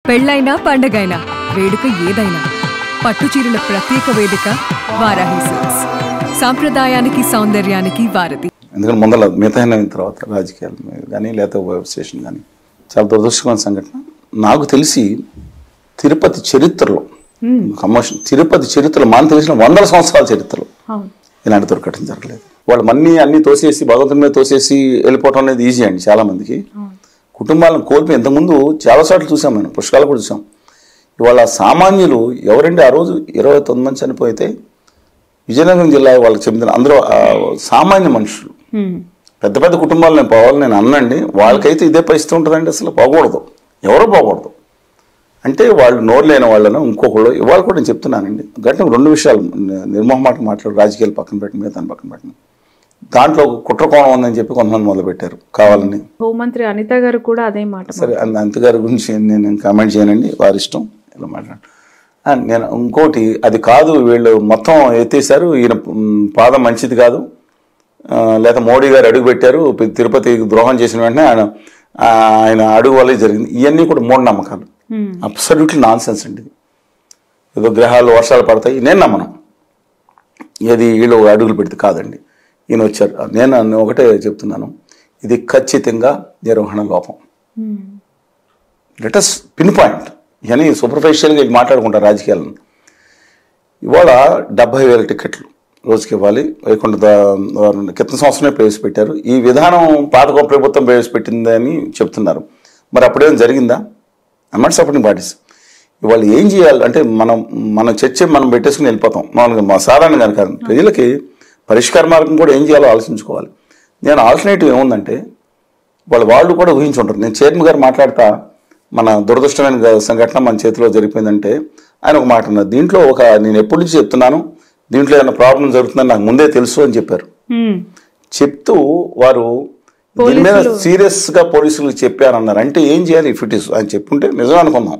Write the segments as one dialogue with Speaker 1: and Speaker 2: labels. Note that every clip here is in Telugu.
Speaker 1: పెళ్ళైనా పండగైనా వేడుక ఏదైనా పట్టుచీరల ప్రత్యేక వేదిక వారాహి సిల్క్స్. సాంప్రదాయానికి సౌందర్యానికి వారధి.
Speaker 2: ఎందుకంటే ముందర మిగతా అయిన తర్వాత రాజకీయాలు కానీ లేకపోతే స్టేషన్ కానీ చాలా దురదృష్టకరమైన సంఘటన. నాకు తెలిసి తిరుపతి చరిత్రలో కమర్షియల్ తిరుపతి చరిత్రలో మనకు తెలిసిన 100 సంవత్సరాల చరిత్రలో ఇలాంటి దుర్ఘటన జరగలేదు. వాళ్ళు అన్ని తోసేసి భగవంతుని మీద తోసేసి వెళ్ళిపోవటం అనేది ఈజీ అండి చాలా మందికి. కుటుంబాలను కోల్పోయి ఇంతకుముందు చాలా చోట్ల చూసాం, మనం పుష్కరాలు కూడా చూసాం. ఇవాళ సామాన్యులు ఎవరండి ఆ రోజు 29 మంది చనిపోతే విజయనగరం జిల్లా వాళ్ళకి చెందిన అందరూ సామాన్య మనుషులు, పెద్ద పెద్ద కుటుంబాలు నేను పోవాలి నేను అన్నండి, వాళ్ళకైతే ఇదే పరిస్థితి ఉంటుందండి. అసలు పోకూడదు, ఎవరో పోకూడదు. అంటే వాళ్ళు నోరు లేని వాళ్ళను ఇంకొకళ్ళు ఇవాళ కూడా నేను చెప్తున్నానండి. గట్టిగా 2 విషయాలు నిర్మోహమాటం మాట్లాడు, రాజకీయాలు పక్కన పెట్టిన మీద దాన్ని పక్కన పెట్టిన దాంట్లో కుట్రకోణం ఉందని చెప్పి కొంతమంది మొదలుపెట్టారు కావాలని.
Speaker 3: హోంమంత్రి అనిత గారు కూడా అదే మాట.
Speaker 2: సరే, అనిత గారి గురించి నేను కామెంట్ చేయనండి, వారి ఇష్టం ఇలా మాట్లాడు. నేను ఇంకోటి, అది కాదు వీళ్ళు మొత్తం ఎత్తేసారు, ఈయన పాదం మంచిది కాదు, లేదా మోడీ గారు అడుగు పెట్టారు తిరుపతి ద్రోహం చేసిన వెంటనే ఆయన అడుగు వల్ల జరిగింది. ఇవన్నీ కూడా మూఢనమ్మకాలు, అబ్సల్యూట్లీ నాన్ సెన్స్ అండి. ఏదో గ్రహాలు వర్షాలు పడతాయి నేను నమ్మను, ఏది వీళ్ళు అడుగులు పెడితే కాదండి. ఈయన వచ్చారు, నేను ఒకటే చెప్తున్నాను, ఇది ఖచ్చితంగా నిర్వహణ లోపం. Let us pin point. ఇవన్నీ సూపర్ఫిషియల్గా మాట్లాడుకుంటారు రాజకీయాలను. ఇవాళ 70,000 టికెట్లు రోజుకి ఇవ్వాలి. క్రితం సంవత్సరమే ప్రవేశపెట్టారు. ఈ విధానం పాత ప్రభుత్వం ప్రవేశపెట్టిందని చెప్తున్నారు. మరి అప్పుడేం జరిగిందా? I'm not supporting parties. ఇవాళ ఏం చేయాలి అంటే మనం చర్చ మనం పెట్టేసుకుని వెళ్ళిపోతాం. మామూలుగా మా సాధారణ కనుక ప్రజలకి పరిష్కార మార్గం కూడా ఏం చేయాలో ఆలోచించుకోవాలి. నేను ఆల్టర్నేటివ్ ఏముందంటే వాళ్ళు కూడా ఊహించుంటారు. నేను చైర్మన్ గారు మాట్లాడతా మన దురదృష్టమైన సంఘటన మన చేతిలో జరిగిపోయిందంటే ఆయన ఒక మాట అన్నారు, దీంట్లో నేను ఎప్పటి నుంచి చెప్తున్నాను, దీంట్లో ఏమైనా ప్రాబ్లం జరుగుతుందని నాకు ముందే తెలుసు అని చెప్పారు. చెప్తూ వారు దీని మీద సీరియస్గా పోలీసులకు చెప్పారన్నారు. అంటే ఏం చేయాలి ఇఫ్ ఇట్ ఇస్ అని చెప్పుంటే నిజం అనుకున్నాం.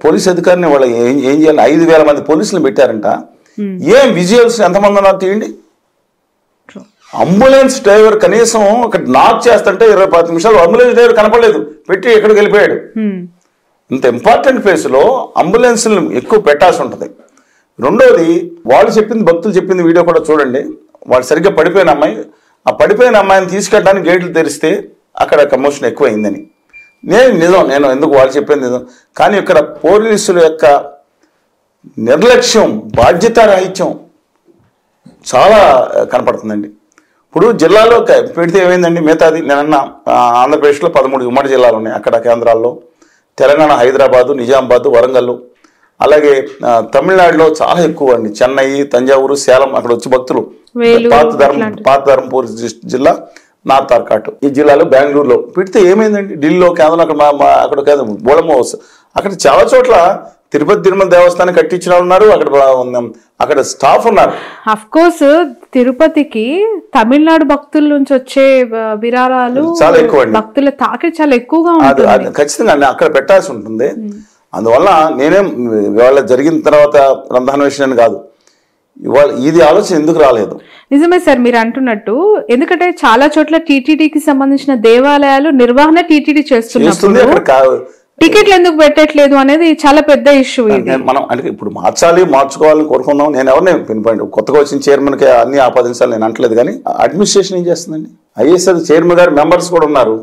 Speaker 2: పోలీస్ అధికారిని వాళ్ళు ఏం చేయాలి, 5,000 మంది పోలీసులు పెట్టారంట. ఏం విజువల్స్ ఎంతమంది ఉన్నారు తీయండి. అంబులెన్స్ డ్రైవర్ కనీసం అక్కడ నాక్ చేస్తుంటే 20-10 నిమిషాలు అంబులెన్స్ డ్రైవర్ కనపడలేదు, పెట్టి ఎక్కడికి వెళ్ళిపోయాడు. ఇంత ఇంపార్టెంట్ ప్లేస్లో అంబులెన్స్లు ఎక్కువ పెట్టాల్సి ఉంటుంది. రెండోది, వాళ్ళు చెప్పింది, భక్తులు చెప్పింది వీడియో కూడా చూడండి. వాళ్ళు సరిగ్గా పడిపోయిన అమ్మాయి, ఆ పడిపోయిన అమ్మాయిని తీసుకెళ్ళడానికి గేట్లు తెరిస్తే అక్కడ కమోషన్ ఎక్కువైందని నేను ఎందుకు వాళ్ళు చెప్పింది నిజం. కానీ ఇక్కడ పోలీసుల యొక్క నిర్లక్ష్యం, బాధ్యతారాహిత్యం చాలా కనపడుతుందండి. ఇప్పుడు జిల్లాలో పెడితే ఏమైందండి, మిగతాది నేనన్నా ఆంధ్రప్రదేశ్లో 13 ఉమ్మడి జిల్లాలు ఉన్నాయి. అక్కడ కేంద్రాల్లో తెలంగాణ, హైదరాబాదు, నిజామాబాదు, వరంగల్, అలాగే తమిళనాడులో చాలా ఎక్కువ అండి, చెన్నై, తంజావూరు, సేలం, అక్కడ వచ్చి భక్తులు. పాత ధర్మపూర్ జిల్లా, నార్త్ ఆర్కాట్ ఈ జిల్లాలో, బెంగళూరులో పెడితే ఏమైందండి, ఢిల్లీలో కేంద్రం, అక్కడ కేంద్రం బోళమో, అక్కడ చాలా చోట్ల తిరుమల దేవస్థానం కట్టించిన ఉన్నారు, అక్కడ స్టాఫ్ ఉన్నారు.
Speaker 3: అఫ్ కోర్స్ తిరుపతికి తమిళనాడు భక్తుల నుంచి వచ్చే విరాళాలు చాలా ఎక్కువ, భక్తుల తాకిడి చాలా ఎక్కువగా ఉంటుంది.
Speaker 2: ఖచ్చితంగా అక్కడ పెట్టాల్సి ఉంటుంది. అందువల్ల నేనేం ఇవాళ జరిగిన తర్వాత రంధాన విషయాన్ని కాదు, ఇవాళ ఇది ఆలోచన ఎందుకు రాలేదు.
Speaker 3: నిజమే సార్ మీరు అంటున్నట్టు, ఎందుకంటే చాలా చోట్ల టీటీడీకి సంబంధించిన దేవాలయాలు నిర్వహణ టీటీడీ చేస్తుంది, టికెట్లు ఎందుకు పెట్టట్లేదు అనేది చాలా పెద్ద ఇష్యూ.
Speaker 2: మనం అంటే ఇప్పుడు మార్చుకోవాలని కోరుకుందాం. నేను ఎవరిని పిన్ కొత్తగా వచ్చిన చైర్మన్కి అన్ని ఆపాదించాలి నేను అంటలేదు. కానీ అడ్మినిస్ట్రేషన్ ఏం చేస్తుందండి, ఐఎస్ఆర్ చైర్మన్ గారు మెంబర్స్ కూడా ఉన్నారు.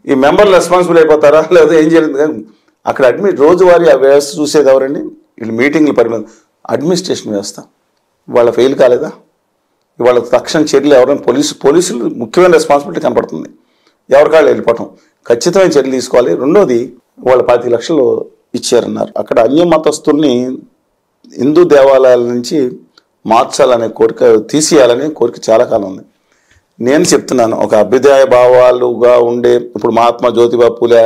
Speaker 2: ఈ మెంబర్లు రెస్పాన్సిబుల్ అయిపోతారా లేదా ఏం జరిగింది? కానీ అక్కడ రోజువారీ ఆ వ్యవస్థ చూసేది ఎవరండి, వీళ్ళు మీటింగ్లు పరిమితం. అడ్మినిస్ట్రేషన్ వ్యవస్థ వాళ్ళ ఫెయిల్ కాలేదా? ఇవాళ తక్షణ చర్యలు ఎవరైనా పోలీసులు ముఖ్యమైన రెస్పాన్సిబిలిటీ కనపడుతుంది. ఎవరికాళ్ళు వెళ్ళిపోవటం, ఖచ్చితమైన చర్యలు తీసుకోవాలి. రెండోది, వాళ్ళు 25 లక్షలు ఇచ్చారన్నారు. అక్కడ అన్య మతస్థుల్ని హిందూ దేవాలయాల నుంచి మార్చాలనే కోరిక, తీసేయాలనే కోరిక చాలా కాలం ఉంది. నేను చెప్తున్నాను, ఒక అభ్యుదయ భావాలుగా ఉండే ఇప్పుడు మహాత్మా జ్యోతిబా పూలే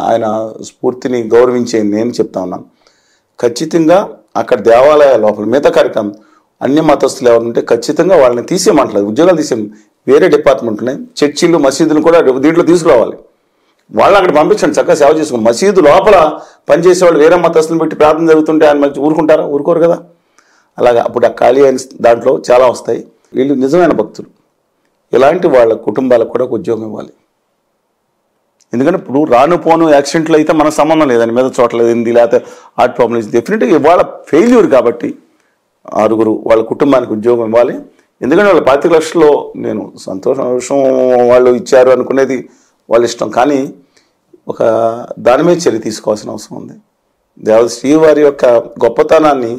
Speaker 2: ఆయన స్ఫూర్తిని గౌరవించే నేను చెప్తా ఉన్నాను, ఖచ్చితంగా అక్కడ దేవాలయ లోపల మిగతా కార్యక్రమం అన్య మతస్థులు ఎవరు ఉంటే ఖచ్చితంగా వాళ్ళని తీసేయమంటలేదు, ఉద్యోగాలు తీసేయం. వేరే డిపార్ట్మెంట్ ఉన్నాయి, చర్చిలు, మసీదులు కూడా దీంట్లో తీసుకురావాలి. వాళ్ళని అక్కడ పంపించండి, చక్కగా సేవ చేసుకోండి. మసీదు లోపల పనిచేసేవాళ్ళు వేరే మతస్థులను పెట్టి ప్రార్థన జరుగుతుంటే ఆయన మంచి ఊరుకుంటారా? ఊరుకోరు కదా. అలాగా అప్పుడు ఆ ఖాళీ అయిన దాంట్లో చాలా వస్తాయి. వీళ్ళు నిజమైన భక్తులు, ఇలాంటి వాళ్ళ కుటుంబాలకు కూడా ఉద్యోగం ఇవ్వాలి. ఎందుకంటే ఇప్పుడు రాను పోను యాక్సిడెంట్లు అయితే మనకు సంబంధం లేదని మీద చోట్లది లేకపోతే హార్ట్ ప్రాబ్లమ్స్ డెఫినెట్గా ఇవాళ ఫెయిల్యూర్ కాబట్టి 6 వాళ్ళ కుటుంబానికి ఉద్యోగం ఇవ్వాలి. ఎందుకంటే వాళ్ళ 25 లక్షల్లో నేను సంతోషం వాళ్ళు ఇచ్చారు అనుకునేది వాళ్ళ ఇష్టం, కానీ ఒక దాని మీద చర్య తీసుకోవాల్సిన అవసరం ఉంది. దేవత శ్రీవారి యొక్క గొప్పతనాన్ని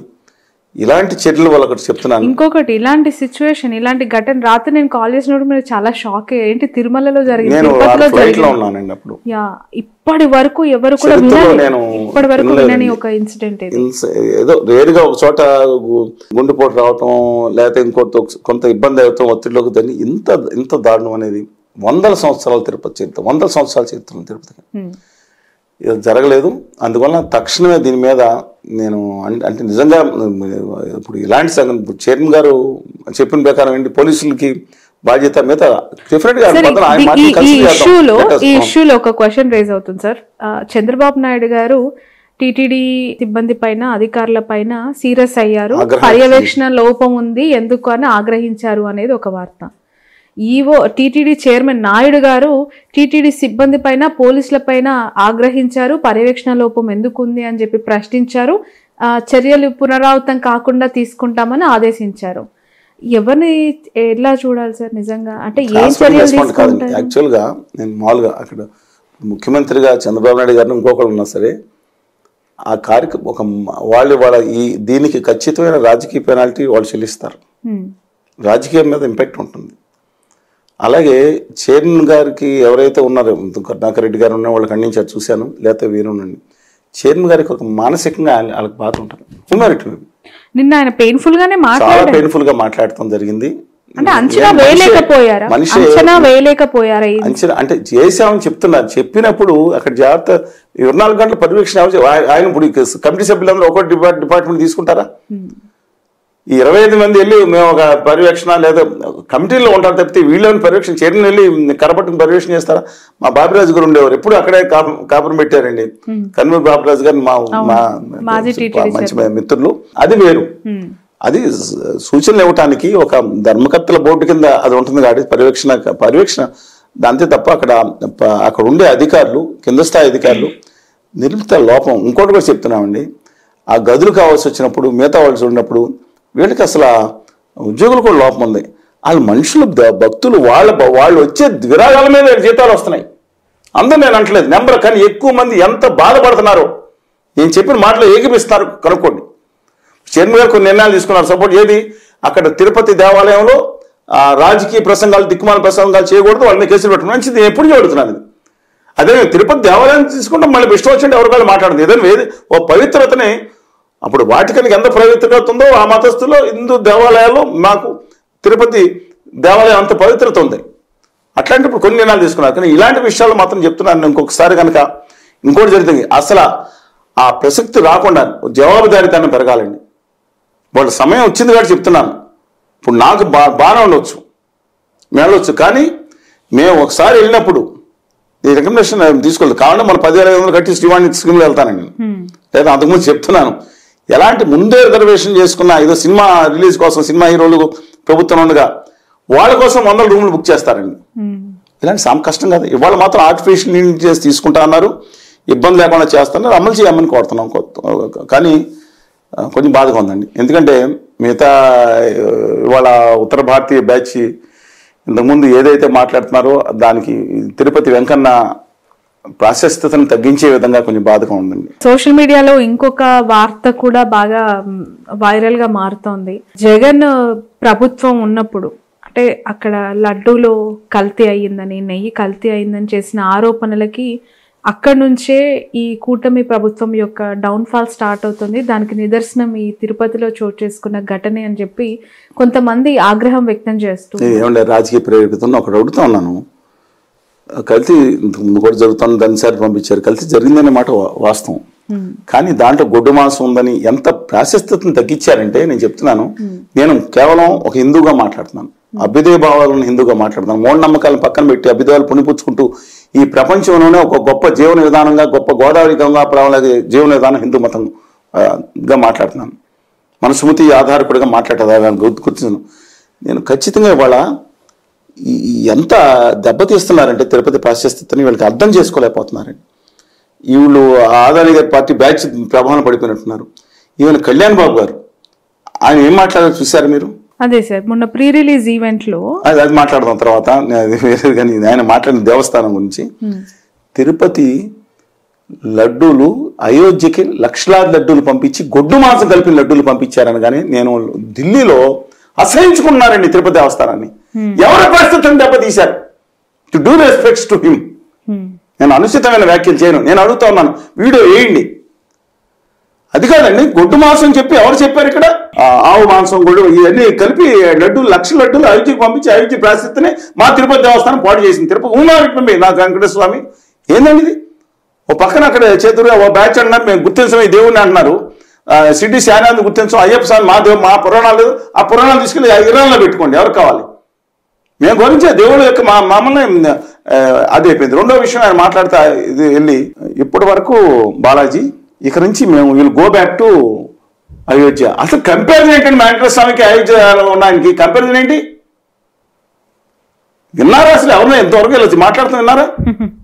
Speaker 2: ఇలాంటి చర్యలు వాళ్ళకి చెప్తున్నాను.
Speaker 3: ఇంకొకటి ఇలాంటి సిచ్యువేషన్, ఇలాంటి ఘటన రాత్రి నేను కాల్ చేసినప్పుడు మీరు చాలా షాక్. ఏంటి తిరుమలలో జరిగింది,
Speaker 2: ఉన్నానండి అప్పుడు.
Speaker 3: ఇప్పటి వరకు ఎవరు కూడా ఇప్పటి వరకు వినని ఒక ఇన్సిడెంట్.
Speaker 2: ఏదో రేరుగా ఒక చోట గుండెపోటు రావటం లేకపోతే కొంత ఇబ్బంది అవుతాం, ఒత్తిడిలోకి దాన్ని ఇంత దారుణం అనేది 100 సంవత్సరాల తిరుపతి చరిత్ర, 100 సంవత్సరాల చరిత్ర తిరుపతికి ఇది జరగలేదు. అందువల్ల తక్షణమే దీని మీద నేను అంటే నిజంగా ఇప్పుడు ఇలాంటి సంఘటన చైర్మన్ గారు చెప్పిన ప్రకారం ఏంటి పోలీసులకి బాధ్యత మీద
Speaker 3: ఈ ఇష్యూలో ఒక క్వశ్చన్ రేజ్ అవుతుంది సార్. చంద్రబాబు నాయుడు గారు టీటీడీ సిబ్బంది పైన అధికారుల పైన సీరియస్ అయ్యారు, పర్యవేక్షణ లోపం ఉంది ఎందుకు అని ఆగ్రహించారు అనేది ఒక వార్త. ఈవో టీటీడీ చైర్మన్ నాయుడు గారు టీటీడీ సిబ్బంది పైన పోలీసుల పైన ఆగ్రహించారు, పర్యవేక్షణ లోపం ఎందుకుంది అని చెప్పి ప్రశ్నించారు, చర్యలు పునరావృతం కాకుండా తీసుకుంటామని ఆదేశించారు. ఎవరిని ఎలా చూడాలి సార్ నిజంగా? అంటే ఏం చర్యలు తీసుకుంటారు?
Speaker 2: యాక్చువల్గా నేను మామూలుగా అక్కడ ముఖ్యమంత్రిగా చంద్రబాబు నాయుడు గారిని ఇంకొకరు ఉన్నా సరే ఆ కార్యక్రమం వాళ్ళ ఈ దీనికి ఖచ్చితమైన రాజకీయ పెనాల్టీ వాళ్ళు చెల్లిస్తారు. రాజకీయం మీద ఇంపాక్ట్ ఉంటుంది. అలాగే చైర్మన్ గారికి ఎవరైతే ఉన్నారో కరుణాకర్ రెడ్డి గారు ఉన్న వాళ్ళు ఖండించారు చూశాను, లేకపోతే వీరుండండి. చైర్మన్ గారికి ఒక మానసికంగా వాళ్ళకి బాధ ఉంటుంది. హ్యూమానిటీ
Speaker 3: నిన్న ఆయన పెయిన్ఫుల్ గానే
Speaker 2: చాలా పెయిన్ఫుల్ గా మాట్లాడటం జరిగింది.
Speaker 3: అంచనా
Speaker 2: అంటే చేసామని చెప్తున్నారు. చెప్పినప్పుడు అక్కడ జాగ్రత్త 24 గంటల పర్యవేక్షణ ఆయన ఇప్పుడు కమిటీ సభ్యులందరూ ఒక డిపార్ట్మెంట్ తీసుకుంటారా? ఈ 25 మంది వెళ్ళి మేము ఒక పర్యవేక్షణ లేదా కమిటీలో ఉంటారు తప్పితే వీళ్ళని పర్యవేక్షణ చైర్మన్ వెళ్ళి కరపట్టుకుని పర్యవేక్షణ చేస్తారా? మా బాబిరాజు గారు ఉండేవారు, ఎప్పుడు అక్కడే కాపురం పెట్టారండి. కన్వీనర్ బాబిరాజు గారు మా మంచి మిత్రులు. అది వేరు, అది సూచనలు ఇవ్వటానికి ఒక ధర్మకర్తల బోర్డు కింద అది ఉంటుంది కాబట్టి పర్యవేక్షణ దాంతే తప్ప అక్కడ ఉండే అధికారులు, కింద స్థాయి అధికారులు నిర్మిత లోపం. ఇంకోటి కూడా చెప్తున్నామండి, ఆ గదులు కావాల్సి వచ్చినప్పుడు మిగతా వాళ్ళు చూడినప్పుడు వీళ్ళకి అసలు ఉద్యోగులు కూడా లోపం ఉంది. వాళ్ళ మనుషులు భక్తులు వాళ్ళు వచ్చే విరాళాల మీద జీతాలు వస్తున్నాయి. అందరూ నేను అంటలేదు నెంబర్, కానీ ఎక్కువ మంది ఎంత బాధపడుతున్నారో నేను చెప్పిన మాటలు ఏకీపిస్తున్నారు కనుక్కోండి. చైర్మన్ గారు కొన్ని నిర్ణయాలు తీసుకున్నారు. సపోర్ట్ ఏది అక్కడ తిరుపతి దేవాలయంలో రాజకీయ ప్రసంగాలు, దిక్కుమాల ప్రసంగాలు చేయకూడదు, వాళ్ళని కేసులు పెట్టడం మంచిది. నేను ఎప్పుడు చెబుతున్నాను. అదే తిరుపతి దేవాలయం తీసుకుంటాం, మళ్ళీ ఇష్టం వచ్చినట్టు ఎవరికాళ్ళు మాట్లాడదు. ఏదైనా ఓ పవిత్రతని అప్పుడు వాటికనికి ఎంత పవిత్రత ఉందో ఆ మతస్థులో హిందూ దేవాలయాల్లో మాకు తిరుపతి దేవాలయం అంత పవిత్రత ఉంది. అట్లాంటప్పుడు కొన్ని నిర్ణయాలు తీసుకున్నారు. కానీ ఇలాంటి విషయాలు మాత్రం చెప్తున్నాను. ఇంకొకసారి కనుక ఇంకోటి జరుగుతుంది, అసలు ఆ ప్రసక్తి రాకుండా జవాబుదారీతనం పెరగాలండి. వాళ్ళ సమయం వచ్చింది కాబట్టి చెప్తున్నాను. ఇప్పుడు నాకు బాగానే ఉండవచ్చు, వెళ్ళవచ్చు, కానీ మేము ఒకసారి వెళ్ళినప్పుడు ఈ రికమెండేషన్ తీసుకోలేదు. కావాలంటే మన 10,500 కట్టి శ్రీవాణి స్కీమ్లో వెళ్తానండి. లేదా అంతకుముందు చెప్తున్నాను, ఎలాంటి ముందే రిజర్వేషన్ చేసుకున్న ఏదో సినిమా రిలీజ్ కోసం సినిమా హీరోలు ప్రభుత్వం ఉండగా వాళ్ళ కోసం 100 రూములు బుక్ చేస్తారండి. ఇలాంటి కష్టం కాదు. ఇవాళ మాత్రం ఆర్టిఫిషియల్ చేసి తీసుకుంటా అన్నారు, ఇబ్బంది లేకుండా చేస్తున్నారు, అమలు చేయమని కోరుతున్నాం. కానీ కొంచెం బాధగా ఉందండి. ఎందుకంటే మిగతా ఇవాళ ఉత్తర భారతీయ బ్యాచ్ ఇంతకుముందు ఏదైతే మాట్లాడుతున్నారో దానికి తిరుపతి వెంకన్న ప్రాశస్త్యతను తగ్గించే విధంగా కొంచెం బాధగా ఉందండి.
Speaker 3: సోషల్ మీడియాలో ఇంకొక వార్త కూడా బాగా వైరల్ గా మారుతోంది. జగన్ ప్రభుత్వం ఉన్నప్పుడు అంటే అక్కడ లడ్డూలో కల్తీ అయ్యిందని, నెయ్యి కల్తీ అయిందని చేసిన ఆరోపణలకి అక్కడి నుంచే ఈ కూటమి ప్రభుత్వం యొక్క డౌన్ ఫాల్ స్టార్ట్ అవుతుంది. దానికి నిదర్శనం ఈ తిరుపతిలో చోటు చేసుకున్న ఘటనే అని చెప్పి కొంతమంది ఆగ్రహం వ్యక్తం చేస్తూ
Speaker 2: ఏమంటే రాజకీయ ప్రేరేపితం ఒకటి అడుగుతా ఉన్నాను. కల్తీ ముందు కూడా జరుగుతుంది, దానిసారి పంపించారు, కల్తీ జరిగిందనే మాట వాస్తవం. కానీ దాంట్లో గొడ్డు మాంసం ఉందని ఎంత ప్రాశస్త్యతను తగ్గించారంటే నేను చెప్తున్నాను. నేను కేవలం ఒక హిందూగా మాట్లాడుతున్నాను, అభ్యుదయ భావాలను హిందూగా మాట్లాడుతున్నాను. మూఢనమ్మకాలను పక్కన పెట్టి అభ్యుదయాలు పుణిపుచ్చుకుంటూ ఈ ప్రపంచంలోనే ఒక గొప్ప జీవన విధానంగా, గొప్ప గోదావరి గంగా ప్రవాహ జీవన విధానం హిందూ మతంగా మాట్లాడుతున్నాను. మన సుమతి ఆధారకుడిగా మాట్లాడేదాన్ని గుర్తించను. నేను ఖచ్చితంగా ఇవాళ ఎంత దెబ్బతీస్తున్నారంటే తిరుపతి ప్రాశస్త్యతని వీళ్ళకి అర్థం చేసుకోలేకపోతున్నారండి. వీళ్ళు ఆదాని గారి పార్టీ బ్యాచ్ ప్రభావం పడిపోయినట్టున్నారు. ఈవెన్ కళ్యాణ్ బాబు గారు ఆయన ఏం మాట్లాడారు చూసారు మీరు?
Speaker 3: అదే సార్ మొన్న ప్రీ రిలీజ్ ఈవెంట్ లో
Speaker 2: అది మాట్లాడదాం తర్వాత, కానీ ఆయన మాట్లాడిన దేవస్థానం గురించి. తిరుపతి లడ్డూలు అయోధ్యకి లక్షలాది లడ్డూలు పంపించి గొడ్డు మాంసం కలిపిన లడ్డూలు పంపించారని కానీ నేను ఢిల్లీలో అసహించుకున్నారండి తిరుపతి దేవస్థానాన్ని. ఎవరి పరిస్థితులను దెబ్బతీశారు? To do respects to him. నేను అనుచితమైన వ్యాఖ్యలు చేయను. నేను అడుగుతా ఉన్నాను, వీడియో వేయండి. అది కాదండి, గొడ్డు మాంసం చెప్పి ఎవరు చెప్పారు ఇక్కడ? ఆవు మాంసం, గొడ్డు ఇవన్నీ కలిపి లడ్డూలు, లక్షల లడ్డూలు అయోధ్యకి పంపించి అయోధ్య ప్రాశస్త్యతని మా తిరుపతి దేవస్థానం పాడు చేసింది. తిరుపతి ఊమారెడ్డి నాకు వెంకటేశ్వర స్వామి ఏందండి ఇది? ఓ పక్కన అక్కడ చేతురుగా ఓ బ్యాచ్ అన్నారు, మేము గుర్తించమే దేవుడిని అంటున్నారు. సిటీ శానాన్ని గుర్తించం, అయ్యప్ప స్వామి మా దేవుడు, మా పురాణాలు, ఆ పురాణాలు తీసుకెళ్ళి ఇరాన్లో పెట్టుకోండి, ఎవరు కావాలి? మేము గురించే దేవుడు యొక్క మమ్మల్ని అది అయిపోయింది. రెండో విషయం ఆయన మాట్లాడితే ఇది వెళ్ళి ఇప్పటి వరకు బాలాజీ ఇక నుంచి మేము వీళ్ళు గో బ్యాక్ టు అయోధ్య. అసలు కంపారిజన్ ఏంటండి? వెంకటేశ్వర స్వామికి అయోధ్యలో ఉన్న ఆయనకి కంపారిజన్ ఏంటి? విన్నారా అసలు? ఎవరన్నా ఎంతవరకు వెళ్ళొచ్చు మాట్లాడుతూ విన్నారా?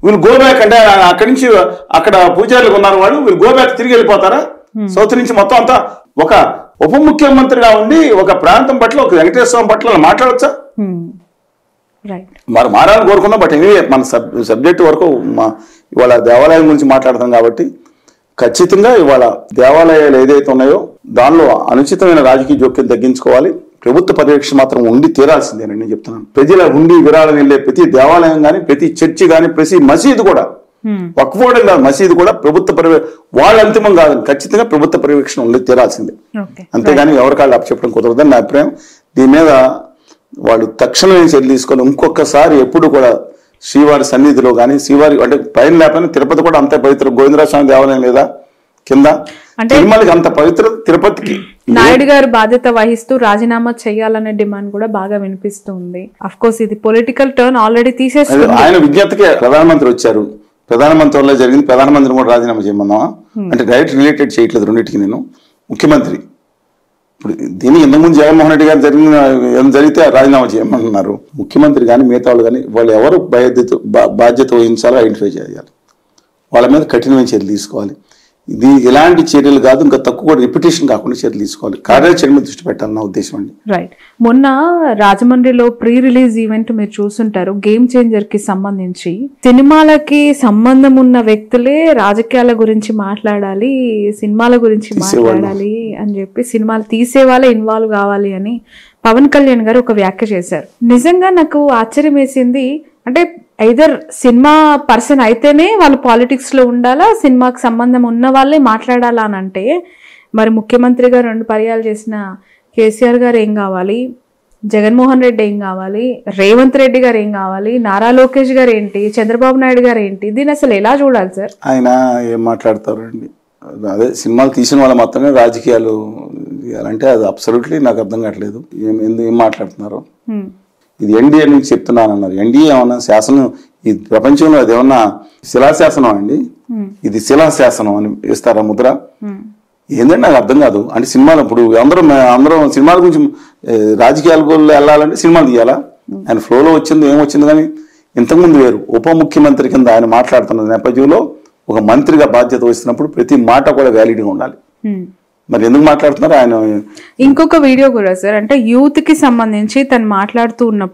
Speaker 2: వీళ్ళు గో బ్యాక్ అంటే అక్కడి నుంచి అక్కడ పూజారులు ఉన్నారు వాళ్ళు, వీళ్ళు గో బ్యాక్ తిరిగి వెళ్ళిపోతారా? సౌత్ నుంచి మొత్తం అంతా ఒక ఉప ముఖ్యమంత్రిగా ఉండి ఒక ప్రాంతం పట్ల, ఒక వెంకటేశ్వర స్వామి పట్ల మాట్లాడచ్చా? మరి మారాలని కోరుకుందాం. బట్ ఎనీవే మన సబ్జెక్ట్ వరకు ఇవాళ దేవాలయం గురించి మాట్లాడతాం కాబట్టి ఖచ్చితంగా ఇవాళ దేవాలయాలు ఏదైతే ఉన్నాయో దానిలో అనుచితమైన రాజకీయ జోక్యం తగ్గించుకోవాలి. ప్రభుత్వ పర్యవేక్షణ మాత్రం ఉండి తీరాల్సిందేనండి నేను చెప్తున్నాను. ప్రజల ఉండి విరాళం వెళ్ళే ప్రతి దేవాలయం కానీ, ప్రతి చర్చి కానీ, ప్రతి మసీదు కూడా, వక్ఫోర్డ్ కాదు మసీదు కూడా ప్రభుత్వ వాళ్ళ అంతిమం కాదు, ఖచ్చితంగా ప్రభుత్వ పర్యవేక్షణ ఉండి తీరాల్సిందే. అంతేగాని ఎవరికాళ్ళు అప్పచెప్పడం కుదరదని నా అభిప్రాయం. దీని మీద వాళ్ళు తక్షణమే చర్యలు తీసుకొని ఇంకొకసారి ఎప్పుడు కూడా శ్రీవారి సన్నిధిలో కానీ, శ్రీవారి అంటే పైన లేకపోయినా తిరుపతి కూడా అంతే పవిత్ర. గోవిందరాజ స్వామి దేవాలయం లేదా కింద తిరుమలకి అంత పవిత్ర, తిరుపతికి
Speaker 3: నాయుడు గారు బాధ్యత వహిస్తూ రాజీనామా చేయాలనే డిమాండ్ కూడా బాగా వినిపిస్తుంది. అఫ్ కోర్స్ ఇది పొలిటికల్ టర్న్ ఆల్రెడీ తీసేస్తుంది.
Speaker 2: ఆయన విజ్ఞప్తికి ప్రధానమంత్రి వచ్చారు, ప్రధానమంత్రి వల్ల జరిగింది. ప్రధానమంత్రిని కూడా రాజీనామా చేయమన్నావా అంటే డైరెక్ట్ రిలేటెడ్ చేయట్లేదు రెండింటికి. నేను ముఖ్యమంత్రి ఇప్పుడు దీన్ని ఇంతకుముందు జగన్మోహన్ రెడ్డి గారు జరిగితే రాజీనామా చేయమన్నారు. ముఖ్యమంత్రి కానీ మిగతా వాళ్ళు కానీ వాళ్ళు ఎవరు బాధ్యత వహించాలో ఐడెంటిఫై చేయాలి. వాళ్ళ మీద కఠినమైన చర్యలు తీసుకోవాలి. ఇది ఇలాంటి చర్యలు కాదు, ఇంకా తక్కువ రిపిటేషన్ కాకుండా చర్యలు తీసుకోవాలి. కార్యాచరణ మీద దృష్టి పెట్టాలి నా ఉద్దేశం అండి.
Speaker 3: రైట్. మొన్న రాజమండ్రిలో ప్రీ రిలీజ్ ఈవెంట్ మీరు చూసుంటారు. గేమ్ చేంజర్ కి సంబంధించి సినిమాలకి సంబంధం ఉన్న వ్యక్తులే రాజకీయాల గురించి మాట్లాడాలి, సినిమాల గురించి మాట్లాడాలి అని చెప్పి సినిమాలు తీసే వాళ్ళే ఇన్వాల్వ్ కావాలి అని పవన్ కళ్యాణ్ గారు ఒక వ్యాఖ్య చేశారు. నిజంగా నాకు ఆశ్చర్యం వేసింది. అంటే ఐదర్ సినిమా పర్సన్ అయితేనే వాళ్ళు పాలిటిక్స్ లో ఉండాలా, సినిమాకి సంబంధం ఉన్న వాళ్ళే మాట్లాడాలా అని అంటే మరి ముఖ్యమంత్రిగా 2 పర్యాలు చేసిన కేసీఆర్ గారు ఏం కావాలి, జగన్మోహన్ రెడ్డి ఏం కావాలి, రేవంత్ రెడ్డి గారు ఏం కావాలి, నారా లోకేష్ గారు ఏంటి, చంద్రబాబు నాయుడు గారు ఏంటి? దీన్ని అసలు ఎలా చూడాలి సార్?
Speaker 2: ఆయన ఏం మాట్లాడతారండి? అదే సినిమాలు తీసిన వాళ్ళు మాత్రమే రాజకీయాలు చేయాలంటే అది అబ్సల్యూట్లీ నాకు అర్థం కావట్లేదు. ఏం మాట్లాడుతున్నారు? ఇది ఎన్డీఏ నుంచి చెప్తున్నాను అన్నారు. ఎన్డీఏ ఏమన్నా శాసనం ఈ ప్రపంచంలో అది ఏమన్నా శిలాశాసనం అండి? ఇది శిలాశాసనం అని ఇస్తారా ముద్ర? ఏంటంటే నాకు అర్థం కాదు. అంటే సినిమాలు ఇప్పుడు అందరం సినిమాల గురించి రాజకీయాలకు వెళ్ళాలంటే సినిమాలు తీయాలా? ఆయన ఫ్లోలో వచ్చింది ఏమొచ్చింది. కానీ ఇంతకుముందు వేరు. ఉప ముఖ్యమంత్రి కింద ఆయన మాట్లాడుతున్న నేపథ్యంలో ఒక మంత్రిగా బాధ్యత వస్తున్నప్పుడు ప్రతి మాట కూడా వ్యాలిడ్గా ఉండాలి. మరి ఎందుకు మాట్లాడుతున్నారు ఆయన?
Speaker 3: ఇంకొక వీడియో కూడా సార్, అంటే యూత్ కి సంబంధించి తను మాట్లాడుతూ ఉన్నప్పుడు